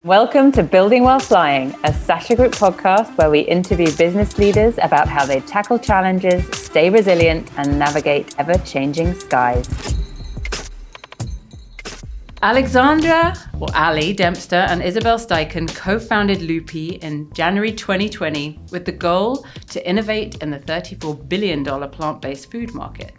Welcome to Building While Flying, a Sasha Group podcast where we interview business leaders about how they tackle challenges, stay resilient, and navigate ever-changing skies. Alexandra, or Allie Dempster, and Isabelle Steichen co-founded Lupii in January 2020 with the goal to innovate in the $34 billion plant-based food market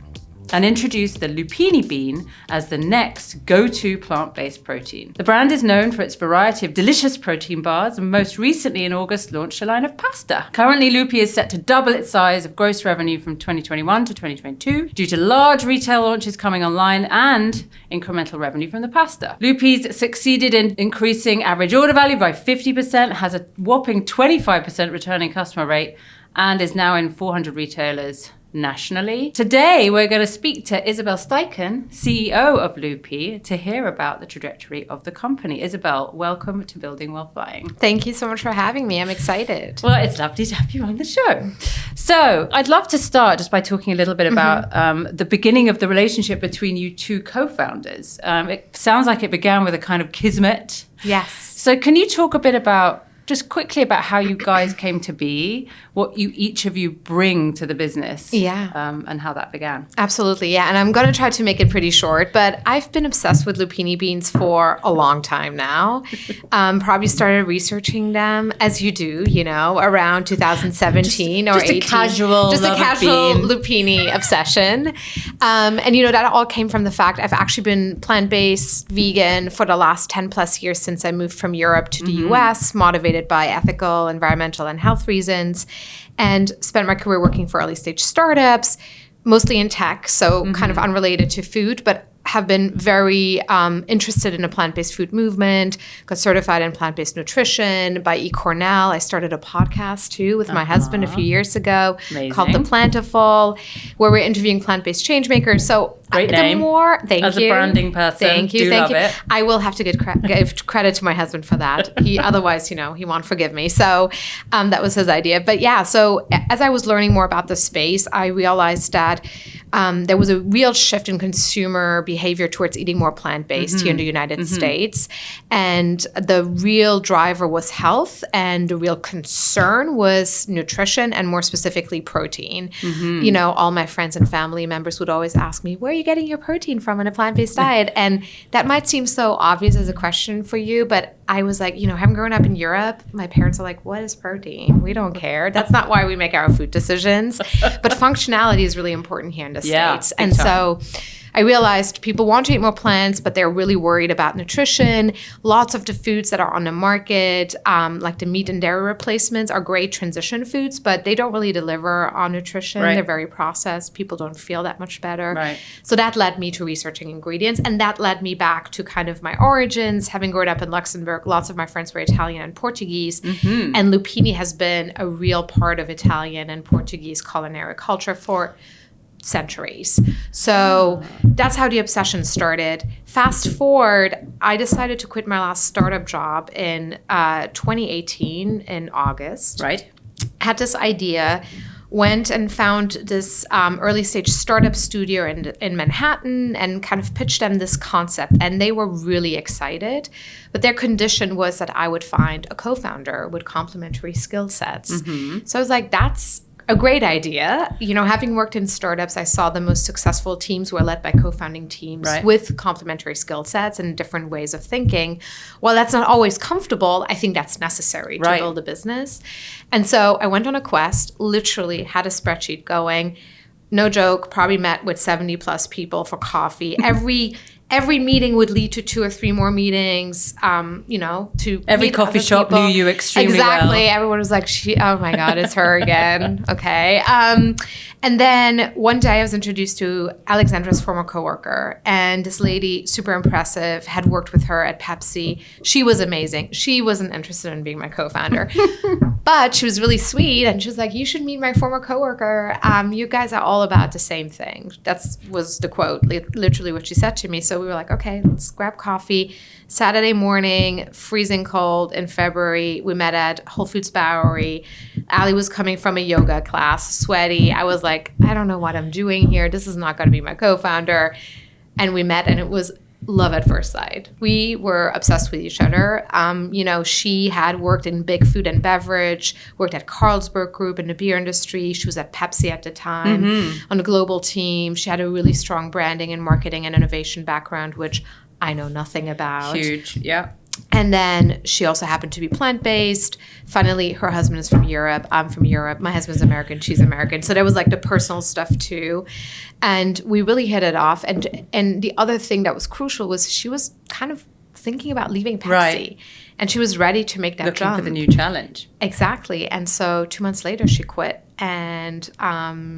and introduce the lupini bean as the next go-to plant-based protein. The brand is known for its variety of delicious protein bars and most recently in August launched a line of pasta. Currently, Lupii is set to double its size of gross revenue from 2021 to 2022 due to large retail launches coming online and incremental revenue from the pasta. Lupii's succeeded in increasing average order value by 50%, has a whopping 25% returning customer rate, and is now in 400 retailers nationally. Today, we're going to speak to Isabelle Steichen, CEO of Lupii, to hear about the trajectory of the company. Isabelle, welcome to Building While Flying. Thank you so much for having me. I'm excited. Well, it's lovely to have you on the show. So I'd love to start just by talking a little bit about the beginning of the relationship between you two co-founders. It sounds like it began with a kind of kismet. Yes. So can you talk a bit about just quickly about how you guys came to be, what each of you bring to the business, and how that began. Absolutely, yeah. And I'm going to try to make it pretty short, but I've been obsessed with lupini beans for a long time now. Probably started researching them, as you do, around 2017 or 18. Just a casual lupini obsession. And, that all came from the fact I've actually been plant-based vegan for the last 10 plus years since I moved from Europe to the US, motivated by ethical, environmental, and health reasons, and spent my career working for early stage startups, mostly in tech, so kind of unrelated to food, but have been very interested in a plant-based food movement, got certified in plant-based nutrition by eCornell. I started a podcast too with my husband a few years ago. Amazing. Called The Plantiful, where we're interviewing plant-based change makers. So great name. Thank you. A branding person. Thank you. Love it. I will have to give credit to my husband for that. Otherwise, he won't forgive me. So that was his idea. But yeah, so as I was learning more about the space, I realized that there was a real shift in consumer behavior towards eating more plant-based here in the United States. And the real driver was health, and the real concern was nutrition, and more specifically protein. All my friends and family members would always ask me, where are you getting your protein from in a plant-based diet? And that might seem so obvious as a question for you, but I was like, having grown up in Europe, my parents are like, what is protein? We don't care. That's not why we make our food decisions. But functionality is really important here in the States. And so I realized people want to eat more plants, but they're really worried about nutrition. Lots of the foods that are on the market, like the meat and dairy replacements, are great transition foods, but they don't really deliver on nutrition. Right. They're very processed. People don't feel that much better. Right. So that led me to researching ingredients, and that led me back to kind of my origins. Having grown up in Luxembourg, lots of my friends were Italian and Portuguese, and lupini has been a real part of Italian and Portuguese culinary culture for centuries. So that's how the obsession started. Fast forward, I decided to quit my last startup job in 2018 in August. Right. Had this idea, went and found this early stage startup studio in Manhattan and kind of pitched them this concept. And they were really excited. But their condition was that I would find a co-founder with complementary skill sets. So I was like, that's a great idea. Having worked in startups, I saw the most successful teams were led by co-founding teams with complementary skill sets and different ways of thinking. While that's not always comfortable, I think that's necessary to build a business. And so I went on a quest, literally had a spreadsheet going. No joke, probably met with 70 plus people for coffee. Every meeting would lead to 2 or 3 more meetings, to every coffee shop people. Knew you extremely Exactly. well. Everyone was like, oh my God, it's her again. Okay. And then one day I was introduced to Alexandra's former coworker, and this lady, super impressive, had worked with her at Pepsi. She was amazing. She wasn't interested in being my co-founder, but she was really sweet. And she was like, you should meet my former coworker. You guys are all about the same thing. That was the quote, literally what she said to me. So we were like, okay, let's grab coffee. Saturday morning, freezing cold in February. We met at Whole Foods Bowery. Allie was coming from a yoga class, sweaty. I was like, I don't know what I'm doing here. This is not going to be my co-founder. And we met, and it was love at first sight. We were obsessed with each other. She had worked in big food and beverage, worked at Carlsberg Group in the beer industry. She was at Pepsi at the time on the global team. She had a really strong branding and marketing and innovation background, which I know nothing about. Huge, yeah. And then she also happened to be plant-based. Finally, her husband is from Europe. I'm from Europe. My husband's American. She's American. So there was like the personal stuff too. And we really hit it off. And the other thing that was crucial was she was kind of thinking about leaving Pepsi. Right. And she was ready to make that Looking jump. for the new challenge. Exactly. And so 2 months later, she quit. And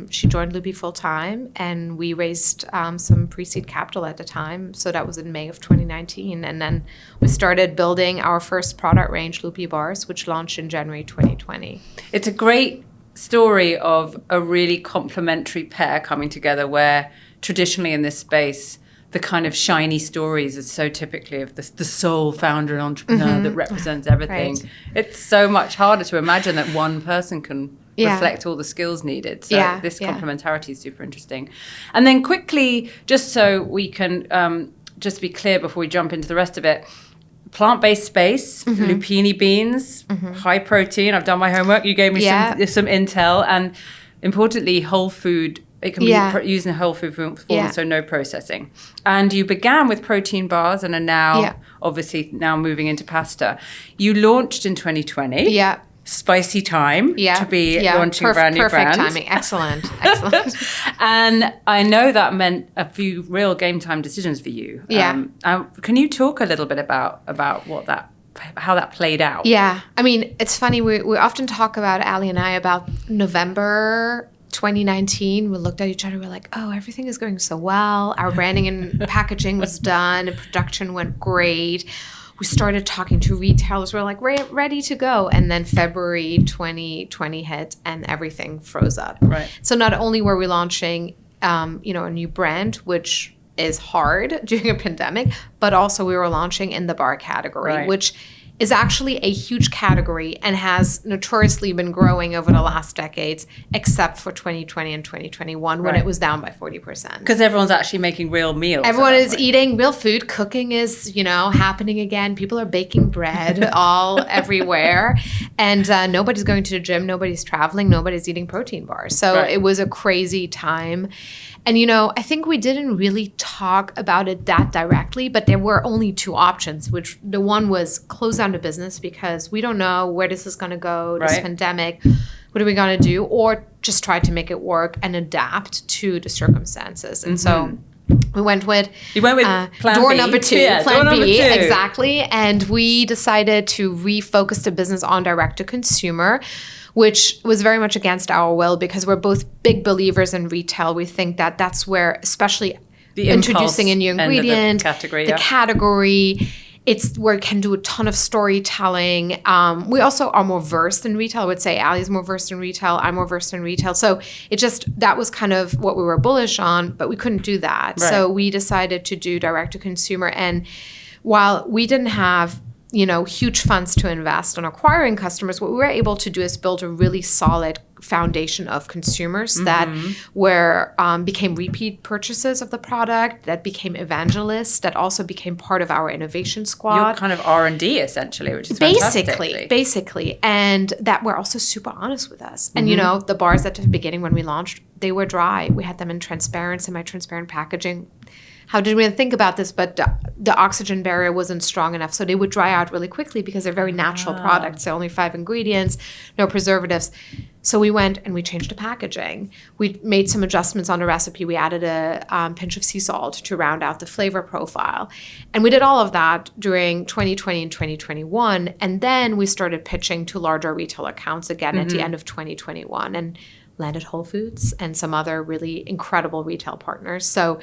she joined Lupii full time, and we raised some pre-seed capital at the time. So that was in May of 2019. And then we started building our first product range, Lupii Bars, which launched in January 2020. It's a great story of a really complementary pair coming together, where traditionally in this space, the kind of shiny stories is so typically of the sole founder and entrepreneur that represents everything. Right. It's so much harder to imagine that one person can reflect all the skills needed. So this complementarity is super interesting. And then quickly, just so we can just be clear before we jump into the rest of it, plant-based space, lupini beans, high protein. I've done my homework. You gave me some intel. And importantly, whole food. It can be used in a whole food form, so no processing. And you began with protein bars and are now, obviously, now moving into pasta. You launched in 2020. Yeah. Spicy time to be launching a brand new brand. Perfect timing. Excellent. And I know that meant a few real game time decisions for you. Yeah. Can you talk a little bit about how that played out? Yeah. I mean, it's funny. We often talk about, Allie and I, about November 2019, we looked at each other, we're like, oh, everything is going so well. Our branding and packaging was done, and production went great. We started talking to retailers, we're like, we're ready to go. And then February 2020 hit and everything froze up. Right. So not only were we launching a new brand, which is hard during a pandemic, but also we were launching in the bar category, which is actually a huge category and has notoriously been growing over the last decades, except for 2020 and 2021 when it was down by 40%. Because everyone's actually making real meals. Everyone is eating real food. Cooking is, happening again. People are baking bread everywhere. And nobody's going to the gym. Nobody's traveling. Nobody's eating protein bars. So it was a crazy time. And, I think we didn't really talk about it that directly, but there were only two options, which the one was close down the business because we don't know where this is going to go, this pandemic, what are we going to do, or just try to make it work and adapt to the circumstances. And so we went with plan door B. number two, Yeah, plan door B, number two. Exactly. And we decided to refocus the business on direct to consumer, which was very much against our will because we're both big believers in retail. We think that that's where, especially the introducing a new ingredient, the category, it's where it can do a ton of storytelling. We also are more versed in retail. I would say Allie's more versed in retail. I'm more versed in retail. So that was kind of what we were bullish on, but we couldn't do that. Right. So we decided to do direct to consumer. And while we didn't have huge funds to invest on acquiring customers, what we were able to do is build a really solid foundation of consumers that became repeat purchases of the product, that became evangelists, that also became part of our innovation squad. You're kind of R&D essentially, which is basically, and that were also super honest with us. And the bars at the beginning when we launched, they were dry. We had them in semi-transparent packaging. How did we think about this? But the oxygen barrier wasn't strong enough. So they would dry out really quickly because they're very natural products. They're only 5 ingredients, no preservatives. So we went and we changed the packaging. We made some adjustments on the recipe. We added a pinch of sea salt to round out the flavor profile. And we did all of that during 2020 and 2021. And then we started pitching to larger retail accounts again at the end of 2021. And landed Whole Foods and some other really incredible retail partners. So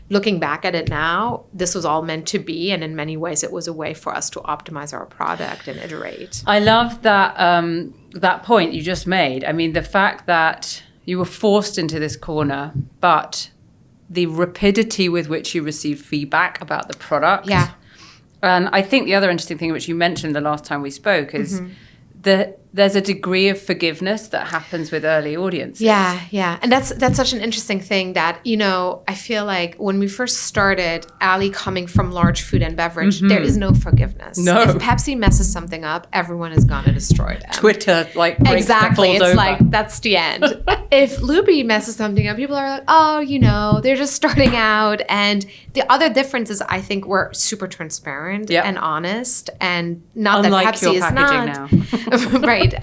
looking back at it now, this was all meant to be. And in many ways, it was a way for us to optimize our product and iterate. I love that that point you just made. I mean, the fact that you were forced into this corner, but the rapidity with which you received feedback about the product. Yeah. And I think the other interesting thing, which you mentioned the last time we spoke, is the there's a degree of forgiveness that happens with early audiences. Yeah. And that's such an interesting thing that, I feel like when we first started, Allie coming from large food and beverage, there is no forgiveness. No. If Pepsi messes something up, everyone is going to destroy them. Twitter, like, breaks exactly. the balls It's over. like, that's the end. If Lupii messes something up, people are like, oh, they're just starting out. And the other difference is, I think we're super transparent and honest, and not Unlike that Pepsi your is packaging not. now. Right.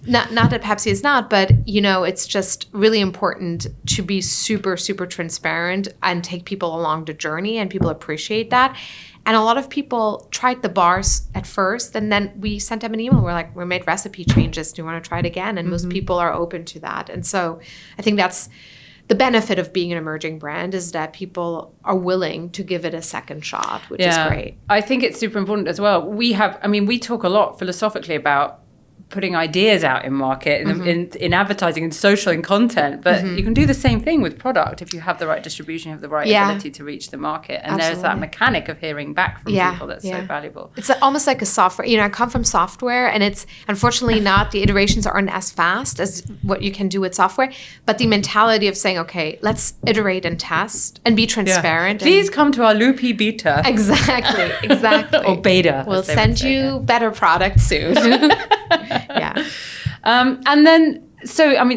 Not that Pepsi is not, but, it's just really important to be super, super transparent and take people along the journey, and people appreciate that. And a lot of people tried the bars at first, and then we sent them an email. We're like, we made recipe changes. Do you want to try it again? And most people are open to that. And so I think that's the benefit of being an emerging brand, is that people are willing to give it a second shot, which is great. I think it's super important as well. We talk a lot philosophically about putting ideas out in market, in advertising and social and content, but you can do the same thing with product if you have the right distribution, you have the right ability to reach the market. And there's that mechanic of hearing back from people that's so valuable. It's almost like a software. I come from software, and it's unfortunately not, the iterations aren't as fast as what you can do with software, but the mentality of saying, okay, let's iterate and test and be transparent. Please come to our Lupii beta. Exactly. Or beta. We'll send you better product soon. And then,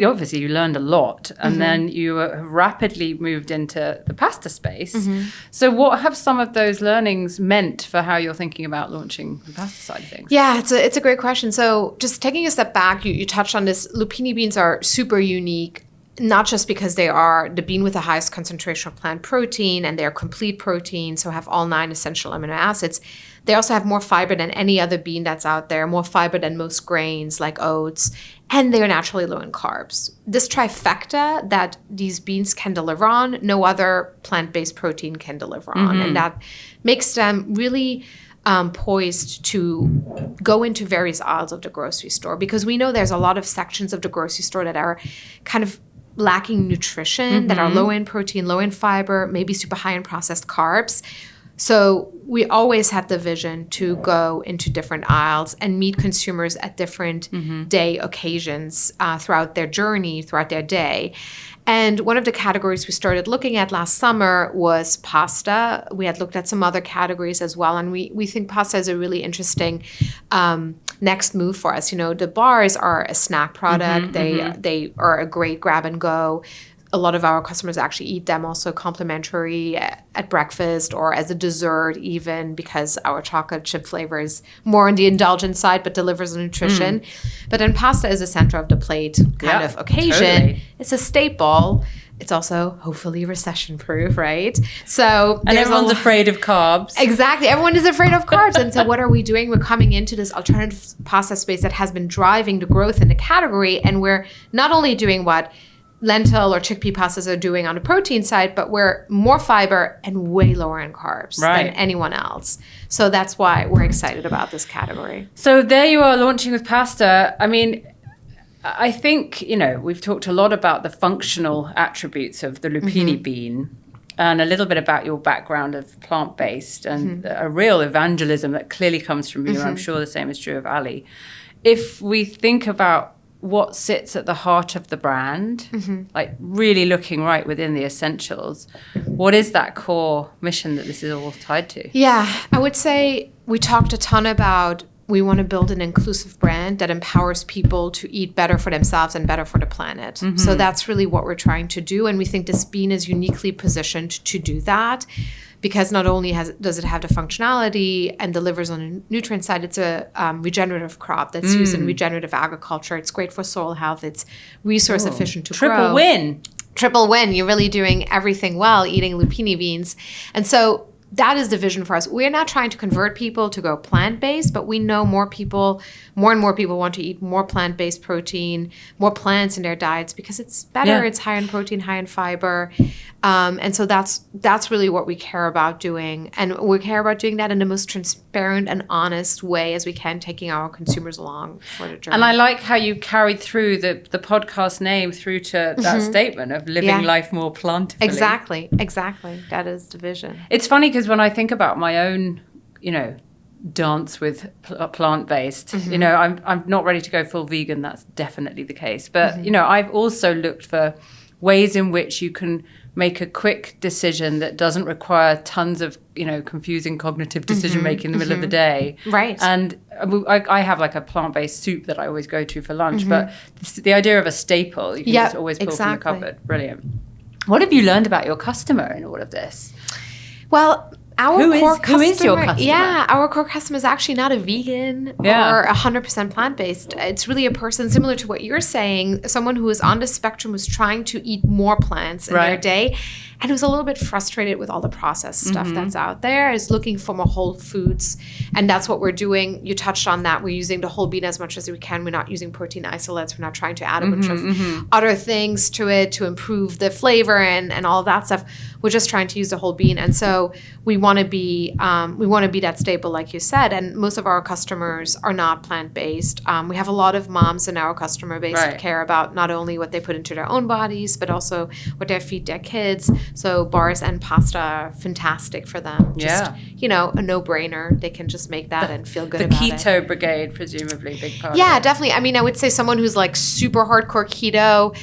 obviously you learned a lot, and then you have rapidly moved into the pasta space. So what have some of those learnings meant for how you're thinking about launching the pasta side of things? Yeah, it's a great question. So just taking a step back, you touched on this. Lupini beans are super unique, not just because they are the bean with the highest concentration of plant protein, and they're complete protein, so have all 9 essential amino acids. They also have more fiber than any other bean that's out there, more fiber than most grains like oats, and they're naturally low in carbs. This trifecta that these beans can deliver on, no other plant-based protein can deliver on. And that makes them really poised to go into various aisles of the grocery store, because we know there's a lot of sections of the grocery store that are kind of lacking nutrition, that are low in protein, low in fiber, maybe super high in processed carbs. So we always had the vision to go into different aisles and meet consumers at different day occasions throughout their journey, throughout their day. And one of the categories we started looking at last summer was pasta. We had looked at some other categories as well, and we think pasta is a really interesting next move for us. The bars are a snack product. They are a great grab and go. A lot of our customers actually eat them also complementary at breakfast or as a dessert even, because our chocolate chip flavor is more on the indulgent side but delivers nutrition. But then pasta is a center of the plate kind of occasion. Totally. It's a staple. It's also hopefully recession-proof, right? So and everyone's afraid of carbs. Exactly. Everyone is afraid of carbs. And so what are we doing? We're coming into this alternative pasta space that has been driving the growth in the category, and we're not only doing what lentil or chickpea pastas are doing on the protein side, but we're more fiber and way lower in carbs than anyone else. So that's why we're excited about this category. So there you are launching with pasta. I think, we've talked a lot about the functional attributes of the lupini bean, and a little bit about your background of plant-based and a real evangelism that clearly comes from you. I'm sure the same is true of Allie. If we think about what sits at the heart of the brand, like really looking right within the essentials, what is that core mission that this is all tied to? Yeah, I would say we talked a ton about we want to build an inclusive brand that empowers people to eat better for themselves and better for the planet. So that's really what we're trying to do. And we think this bean is uniquely positioned to do that, because not only does it have the functionality and delivers on the nutrient side, it's a regenerative crop that's used in regenerative agriculture. It's great for soil health. It's resource efficient to grow. Triple win. You're really doing everything well eating lupini beans. And so that is the vision for us. We're not trying to convert people to go plant-based, but we know more and more people want to eat more plant-based protein, more plants in their diets, because it's better. It's high in protein, high in fiber. And so that's really what we care about doing. And we care about doing that in the most transparent and honest way as we can, taking our consumers along for the journey. And I like how you carried through the podcast name through to that statement of living life more plentifully. Exactly. That is the vision. It's funny because when I think about my own, dance with plant-based. You know, I'm not ready to go full vegan. That's definitely the case. But, you know, I've also looked for ways in which you can make a quick decision that doesn't require tons of, you know, confusing cognitive decision making in the middle of the day. Right. And I have like a plant-based soup that I always go to for lunch, but the idea of a staple you can just always pull from the cupboard. Brilliant. What have you learned about your customer in all of this? Well, who is your customer? Yeah, our core customer is actually not a vegan or 100% plant-based. It's really a person similar to what you're saying, someone who is on the spectrum, who's trying to eat more plants in their day, and who's a little bit frustrated with all the processed stuff that's out there, is looking for more whole foods. And that's what we're doing. You touched on that. We're using the whole bean as much as we can. We're not using protein isolates. We're not trying to add a bunch of other things to it to improve the flavor and all of that stuff. We're just trying to use the whole bean. And so we want to be that staple, like you said. And most of our customers are not plant-based. We have a lot of moms in our customer base that care about not only what they put into their own bodies, but also what they feed their kids. So bars and pasta are fantastic for them. Just, you know, a no-brainer. They can just make that and feel good about it. The keto brigade, presumably, big part. Yeah, definitely. I mean, I would say someone who's like super hardcore keto,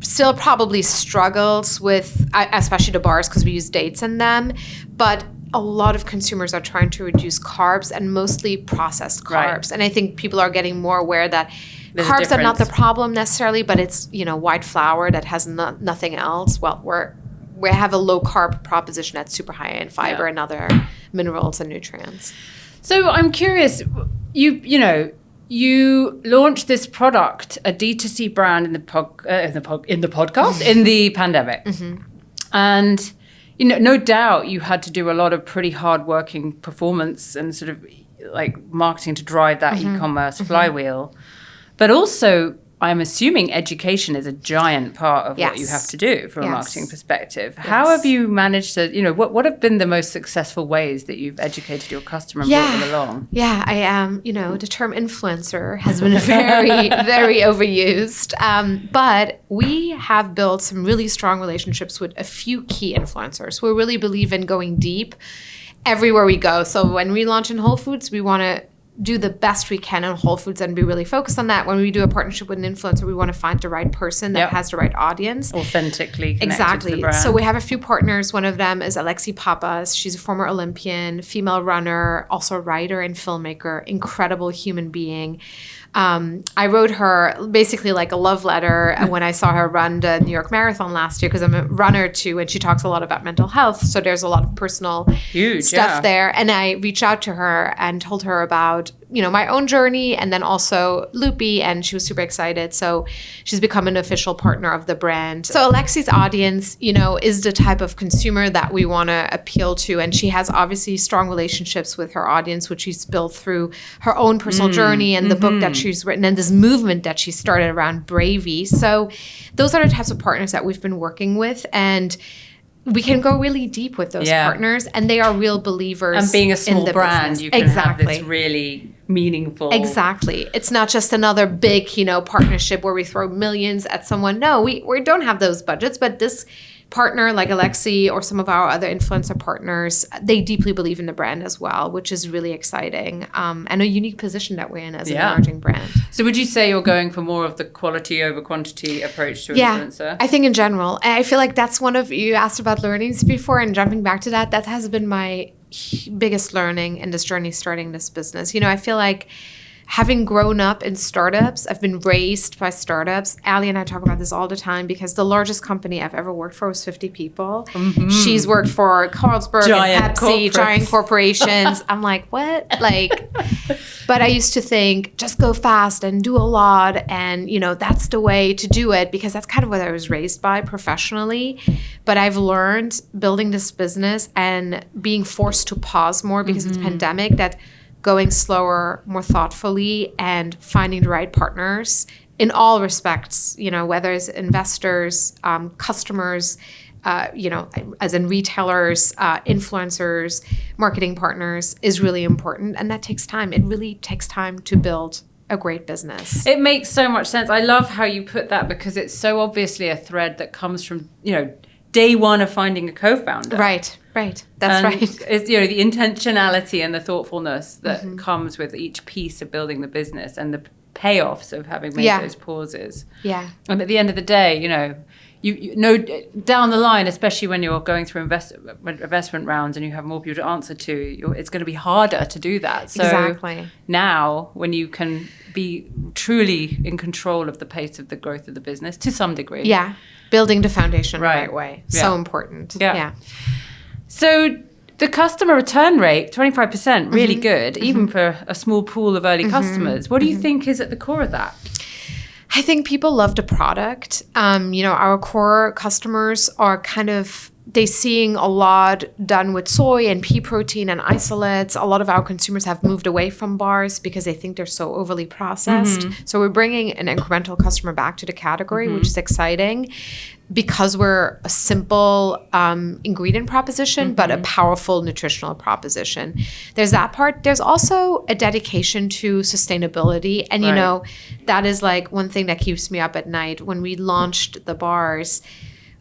still probably struggles with, especially the bars because we use dates in them, but a lot of consumers are trying to reduce carbs and mostly processed carbs. And I think people are getting more aware that carbs are not the problem necessarily, but it's, you know, white flour that has nothing else. Well, we have a low carb proposition that's super high in fiber and other minerals and nutrients. So I'm curious, you launched this product, a D2C brand in the podcast in the pandemic, and you know, no doubt you had to do a lot of pretty hard-working performance and sort of like marketing to drive that e-commerce flywheel, but also I'm assuming education is a giant part of what you have to do from a marketing perspective. How have you managed to, you know, what have been the most successful ways that you've educated your customer and brought them along? Yeah, I am, you know, the term influencer has been very, very overused. But we have built some really strong relationships with a few key influencers. We really believe in going deep everywhere we go. So when we launch in Whole Foods, we want to do the best we can in Whole Foods and be really focused on that. When we do a partnership with an influencer, we want to find the right person that has the right audience. Authentically connected to the brand. So we have a few partners. One of them is Alexi Papas. She's a former Olympian, female runner, also a writer and filmmaker, incredible human being. I wrote her basically like a love letter when I saw her run the New York Marathon last year, because I'm a runner too, and she talks a lot about mental health. So there's a lot of personal stuff there. And I reached out to her and told her about, you know, my own journey and then also Lupii, and she was super excited. So she's become an official partner of the brand. So Alexi's audience, you know, is the type of consumer that we want to appeal to. And she has obviously strong relationships with her audience, which she's built through her own personal journey and the book that she's written and this movement that she started around Bravey. So those are the types of partners that we've been working with. And we can go really deep with those partners, and they are real believers. And being a small brand, business. you can have this really meaningful. Exactly. It's not just another big, you know, partnership where we throw millions at someone. No, we don't have those budgets, but this partner like Alexi or some of our other influencer partners, they deeply believe in the brand as well, which is really exciting, and a unique position that we're in as an emerging brand. So would you say you're going for more of the quality over quantity approach to influencer? I think in general. I feel like that's one of, you asked about learnings before, and jumping back to that has been my biggest learning in this journey starting this business. You know, I feel like having grown up in startups, I've been raised by startups. Allie and I talk about this all the time because the largest company I've ever worked for was 50 people. She's worked for Carlsberg and Pepsi, giant corporations. I'm like, what? Like, but I used to think, just go fast and do a lot. And, you know, that's the way to do it because that's kind of what I was raised by professionally. But I've learned building this business and being forced to pause more because of the pandemic, that going slower, more thoughtfully, and finding the right partners in all respects, you know, whether it's investors, customers, you know, as in retailers, influencers, marketing partners is really important. And that takes time. It really takes time to build a great business. It makes so much sense. I love how you put that because it's so obviously a thread that comes from, you know, day one of finding a co-founder. Right. Right. That's right. It's, you know, the intentionality and the thoughtfulness that comes with each piece of building the business and the payoffs of having made those pauses. Yeah. And at the end of the day, you know, you know, down the line, especially when you're going through investment rounds and you have more people to answer to, it's going to be harder to do that. So exactly. now, when you can be truly in control of the pace of the growth of the business to some degree. Yeah. Building the foundation the right way. Yeah. So important. Yeah. So the customer return rate, 25%, really good, even for a small pool of early customers. What do you think is at the core of that? I think people love the product. You know, our core customers are kind of, they're seeing a lot done with soy and pea protein and isolates. A lot of our consumers have moved away from bars because they think they're so overly processed. So we're bringing an incremental customer back to the category, which is exciting because we're a simple ingredient proposition, but a powerful nutritional proposition. There's that part. There's also a dedication to sustainability. And, you know, that is like one thing that keeps me up at night. When we launched the bars,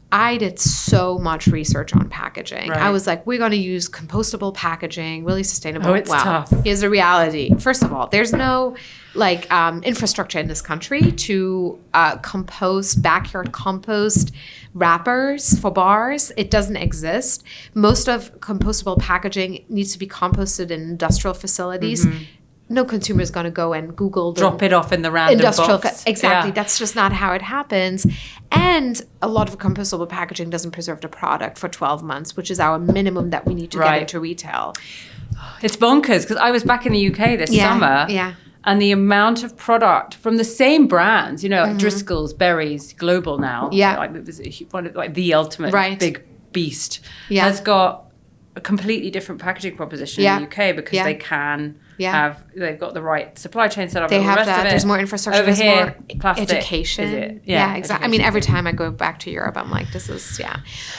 I did so much research on packaging. I was like, we're going to use compostable packaging, really sustainable. Oh, it's tough. Here's the reality. First of all, there's no infrastructure in this country to backyard compost wrappers for bars. It doesn't exist. Most of compostable packaging needs to be composted in industrial facilities. No consumer is going to go and Google drop it off in the random industrial box. Exactly. That's just not how it happens. And a lot of compostable packaging doesn't preserve the product for 12 months, which is our minimum that we need to get into retail. It's bonkers because I was back in the UK this summer. And the amount of product from the same brands, you know, like Driscoll's, Berry's, Global now. Like it was one of like the ultimate big beast. Has got a completely different packaging proposition in the UK because they can they've got the right supply chain set up. They have that. There's more infrastructure. Over there's here, more plastic, education. is it? Yeah, exactly. I mean, every time I go back to Europe, I'm like, this is,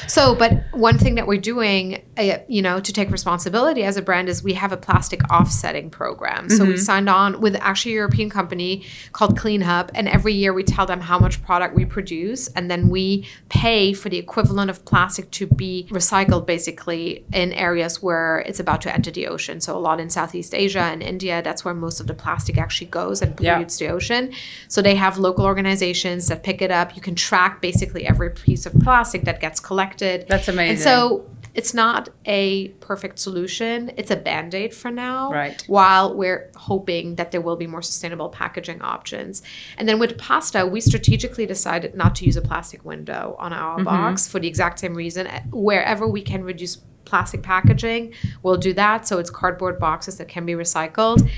So, but one thing that we're doing, you know, to take responsibility as a brand is we have a plastic offsetting program. So we signed on with actually a European company called Clean Hub. And every year we tell them how much product we produce. And then we pay for the equivalent of plastic to be recycled basically in areas where it's about to enter the ocean. So a lot in Southeast Asia and India, that's where most of the plastic actually goes and pollutes the ocean. So they have local organizations that pick it up. You can track basically every piece of plastic that gets collected. That's amazing. And so it's not a perfect solution. It's a Band-Aid for now. Right. While we're hoping that there will be more sustainable packaging options. And then with pasta, we strategically decided not to use a plastic window on our box for the exact same reason. Wherever we can reduce plastic packaging, we'll do that. So it's cardboard boxes that can be recycled.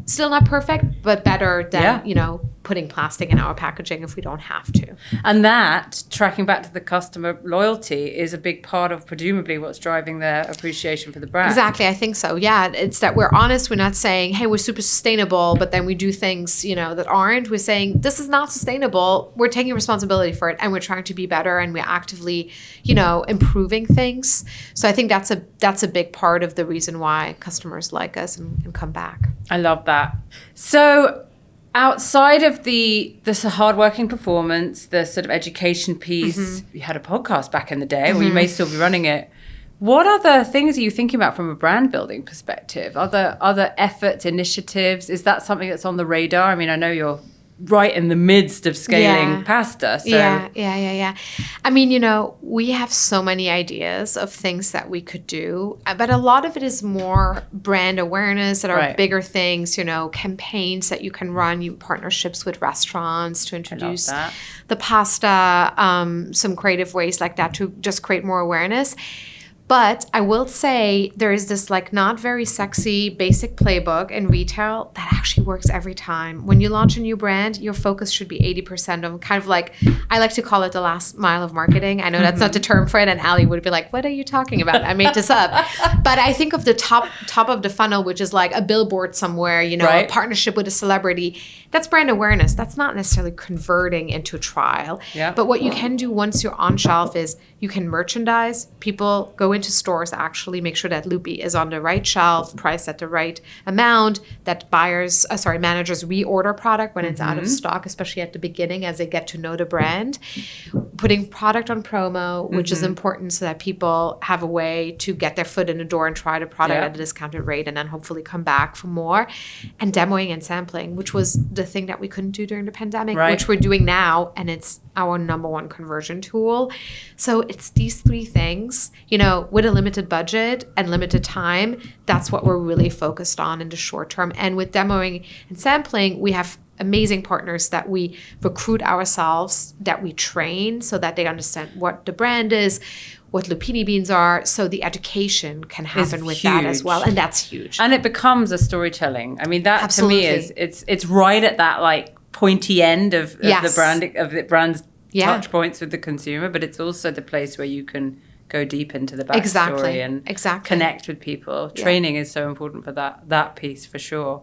Still not perfect, but better than, you know, putting plastic in our packaging if we don't have to. And that, tracking back to the customer loyalty, is a big part of presumably what's driving their appreciation for the brand. Exactly, I think so. Yeah, it's that we're honest. We're not saying, hey, we're super sustainable, but then we do things, you know, that aren't. We're saying, this is not sustainable. We're taking responsibility for it, and we're trying to be better, and we're actively, you know, improving things. So I think that's a big part of the reason why customers like us and come back. I love that. So outside of the hardworking performance, the sort of education piece, you had a podcast back in the day, or you may still be running it. What other things are you thinking about from a brand building perspective? Other efforts, initiatives? Is that something that's on the radar? I mean, I know you're right in the midst of scaling pasta. So. Yeah. I mean, you know, we have so many ideas of things that we could do, but a lot of it is more brand awareness that are bigger things, you know, campaigns that you can run, partnerships with restaurants to introduce the pasta, some creative ways like that to just create more awareness. But I will say there is this like not very sexy basic playbook in retail that actually works every time. When you launch a new brand, your focus should be 80% on kind of like, I like to call it the last mile of marketing. I know that's not the term for it. And Allie would be like, what are you talking about? I made this up. But I think of the top of the funnel, which is like a billboard somewhere, you know, a partnership with a celebrity. That's brand awareness. That's not necessarily converting into a trial. But what you can do once you're on shelf is you can merchandise. People go into stores, actually make sure that Lupii is on the right shelf, priced at the right amount, that managers reorder product when it's out of stock, especially at the beginning as they get to know the brand. putting product on promo, which is important so that people have a way to get their foot in the door and try the product at a discounted rate and then hopefully come back for more. And demoing and sampling, which was the thing that we couldn't do during the pandemic, which we're doing now. And it's our number one conversion tool. So it's these three things, you know, with a limited budget and limited time, that's what we're really focused on in the short term. And with demoing and sampling, we have amazing partners that we recruit ourselves, that we train so that they understand what the brand is, what lupini beans are, so the education can happen with that as well. And that's huge. And it becomes a storytelling. I mean, that to me is, it's right at that like pointy end of the brand's touch points with the consumer, but it's also the place where you can go deep into the backstory and connect with people. Training is so important for that piece for sure.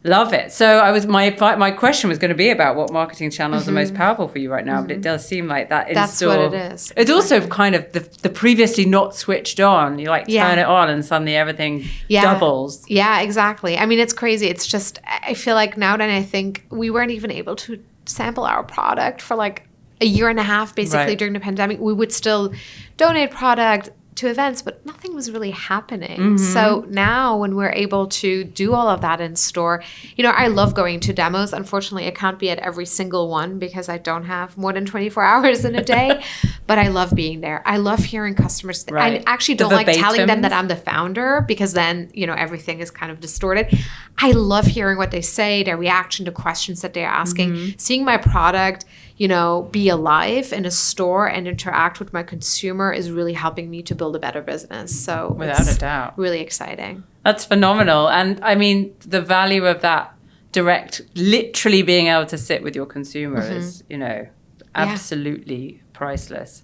Love it. So my question was going to be about what marketing channels are most powerful for you right now, but it does seem like that that's what it is. It's also kind of the previously not switched on. You like turn it on and suddenly everything doubles. Yeah, exactly. I mean, it's crazy. It's just, I feel like now that I think we weren't even able to sample our product for like a year and a half, basically during the pandemic. We would still donate product to events, but nothing was really happening. So now when we're able to do all of that in store, you know, I love going to demos. Unfortunately, I can't be at every single one because I don't have more than 24 hours in a day, but I love being there. I love hearing customers. I actually don't like telling them that I'm the founder because then, you know, everything is kind of distorted. I love hearing what they say, their reaction to questions that they're asking, seeing my product, you know, be alive in a store and interact with my consumer is really helping me to build a better business. So without a doubt, really exciting. That's phenomenal. And I mean, the value of that direct, literally being able to sit with your consumer is, you know, absolutely priceless.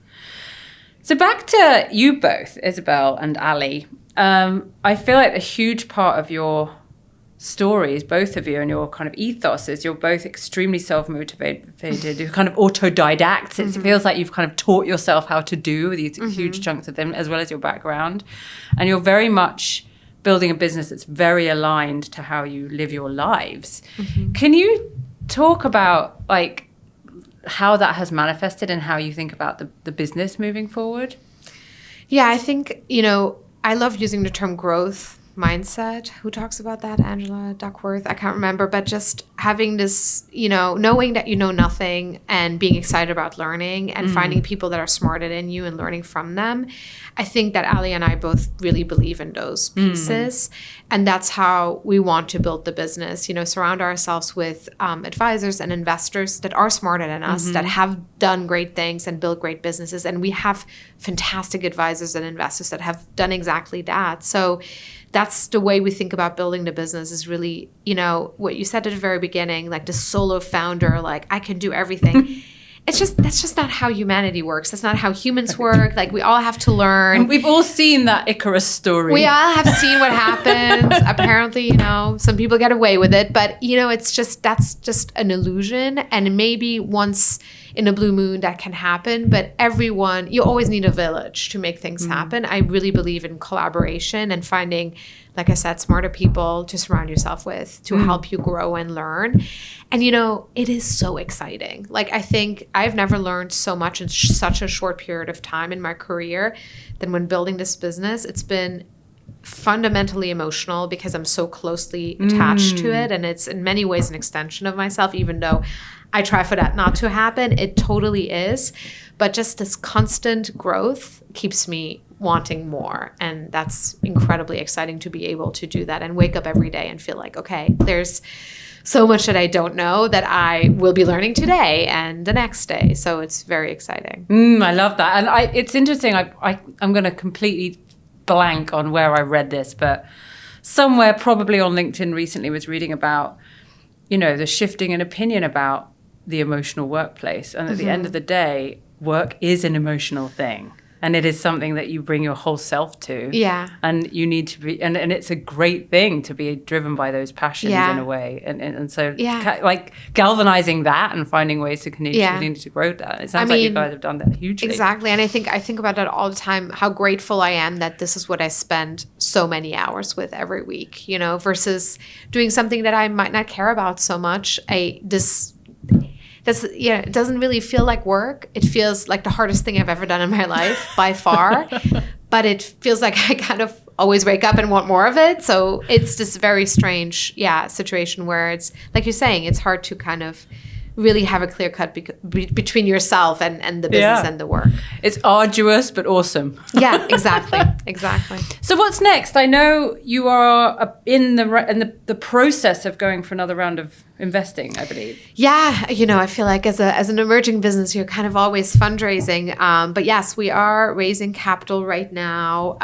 So back to you both, Isabelle and Allie. I feel like a huge part of your stories, both of you, and your kind of ethos is you're both extremely self-motivated. You're kind of autodidacts. It feels like you've kind of taught yourself how to do these huge chunks of them, as well as your background. And you're very much building a business that's very aligned to how you live your lives. Can you talk about like how that has manifested and how you think about the business moving forward? Yeah, I think, you know, I love using the term growth mindset. Who talks about that? Angela Duckworth? I can't remember, but just having this, you know, knowing that you know nothing and being excited about learning and finding people that are smarter than you and learning from them. I think that Allie and I both really believe in those pieces. And that's how we want to build the business, you know, surround ourselves with advisors and investors that are smarter than us, that have done great things and built great businesses. And we have fantastic advisors and investors that have done exactly that. So that's the way we think about building the business is really, you know, what you said at the very beginning, like the solo founder, like I can do everything. That's just not how humanity works. That's not how humans work. Like we all have to learn. And we've all seen that Icarus story. We all have seen what happens. Apparently, you know, some people get away with it, but you know, that's just an illusion. And maybe once in a blue moon that can happen, but everyone, you always need a village to make things happen. I really believe in collaboration and finding, like I said, smarter people to surround yourself with to help you grow and learn. And, you know, it is so exciting. Like, I think I've never learned so much in such a short period of time in my career than when building this business. It's been fundamentally emotional because I'm so closely attached to it. And it's in many ways an extension of myself, even though I try for that not to happen. It totally is. But just this constant growth keeps me wanting more. And that's incredibly exciting to be able to do that and wake up every day and feel like, okay, there's so much that I don't know that I will be learning today and the next day. So it's very exciting. I love that. And it's interesting. I'm going to completely blank on where I read this, but somewhere probably on LinkedIn recently was reading about, you know, the shifting in opinion about the emotional workplace. And at the end of the day, work is an emotional thing. And it is something that you bring your whole self to. Yeah. And you need to be, and it's a great thing to be driven by those passions in a way. And so like galvanizing that and finding ways to continue to grow that. It sounds like you guys have done that hugely. Exactly. And I think about that all the time, how grateful I am that this is what I spend so many hours with every week, you know, versus doing something that I might not care about so much. it doesn't really feel like work. It feels like the hardest thing I've ever done in my life by far. But it feels like I kind of always wake up and want more of it. So it's this very strange, situation where it's, like you're saying, it's hard to kind of really have a clear cut between yourself and the business and the work. It's arduous, but awesome. Yeah, exactly. So what's next? I know you are in the process of going for another round of investing, I believe. Yeah, I feel like as an emerging business, you're kind of always fundraising. But yes, we are raising capital right now.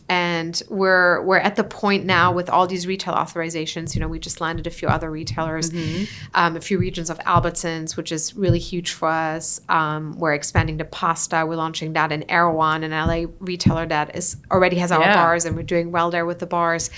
And we're at the point now with all these retail authorizations. We just landed a few other retailers, a few regions of Albertsons, which is really huge for us. We're expanding to pasta. We're launching that in Erewhon, an LA retailer that already has our bars, and we're doing well there with the bars.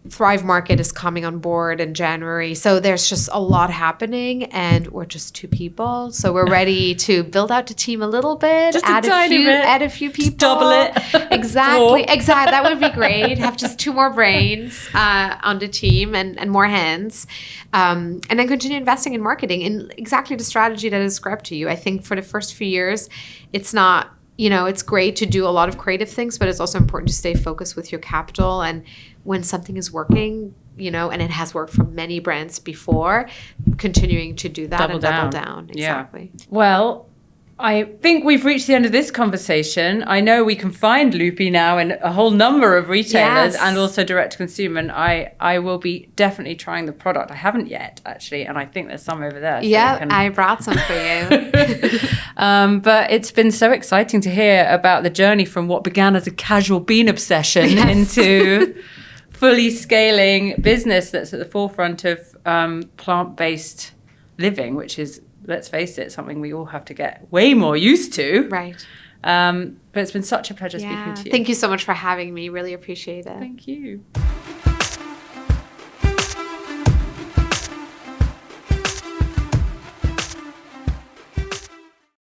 Thrive Market is coming on board in January. So there's just a lot happening, and we're just 2 people. So we're ready to build out the team a little bit, just add a few people. Just double it. Exactly. That would be great. Have just 2 more brains on the team and more hands. And then continue investing in marketing in exactly the strategy that I described to you. I think for the first few years, it's not, it's great to do a lot of creative things, but it's also important to stay focused with your capital. And when something is working, and it has worked for many brands before, continuing to do that double down. Exactly. Yeah. Well, I think we've reached the end of this conversation. I know we can find Lupii now in a whole number of retailers and also direct to consumer. And I will be definitely trying the product. I haven't yet, actually, and I think there's some over there. So I brought some for you. But it's been so exciting to hear about the journey from what began as a casual bean obsession into fully scaling business that's at the forefront of plant-based living, which is, let's face it, something we all have to get way more used to. Right. But it's been such a pleasure speaking to you. Thank you so much for having me. Really appreciate it. Thank you.